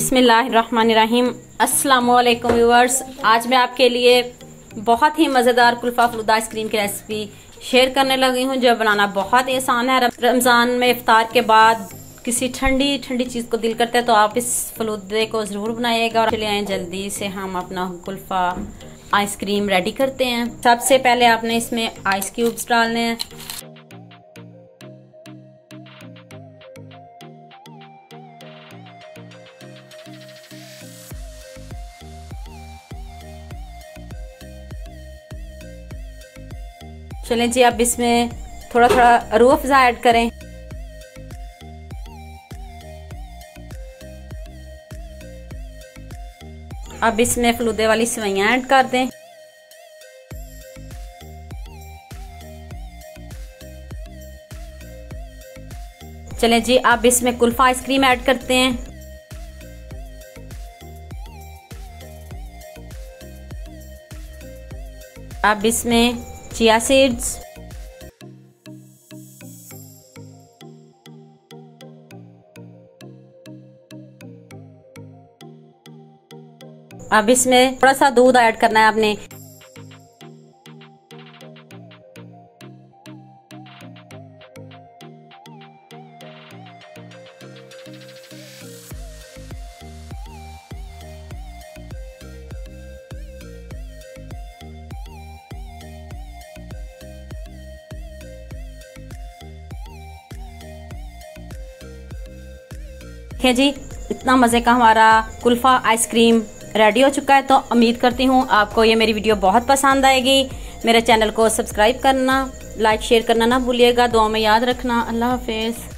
बिस्मिल्लाहिर्रहमानिर्रहीम। अस्सलामुअलैकुम व्यूअर्स, आज मैं आपके लिए बहुत ही मज़ेदार कुल्फा फलूदा आइसक्रीम की रेसिपी शेयर करने लगी हूँ, जो बनाना बहुत ही आसान है। रमज़ान में इफ्तार के बाद किसी ठंडी ठंडी चीज़ को दिल करता है तो आप इस फलूदे को ज़रूर बनाइएगा। और चलिए आए जल्दी से हम अपना कुल्फा आइसक्रीम रेडी करते हैं। सबसे पहले आपने इसमें आइस क्यूब्स डालने हैं। चलें जी, अब इसमें थोड़ा थोड़ा रूह अफ़ज़ा ऐड करें। अब इसमें फलूदे वाली सेवइयां ऐड कर दें। चलें जी, अब इसमें कुल्फा आइसक्रीम ऐड करते हैं। अब इसमें चिया सीड्स, अब इसमें थोड़ा सा दूध ऐड करना है आपने। देखिए जी, इतना मज़े का हमारा कुल्फा आइसक्रीम रेडी हो चुका है। तो उम्मीद करती हूँ आपको ये मेरी वीडियो बहुत पसंद आएगी। मेरे चैनल को सब्सक्राइब करना, लाइक शेयर करना ना भूलिएगा। दुआ में याद रखना। अल्लाह हाफिज़।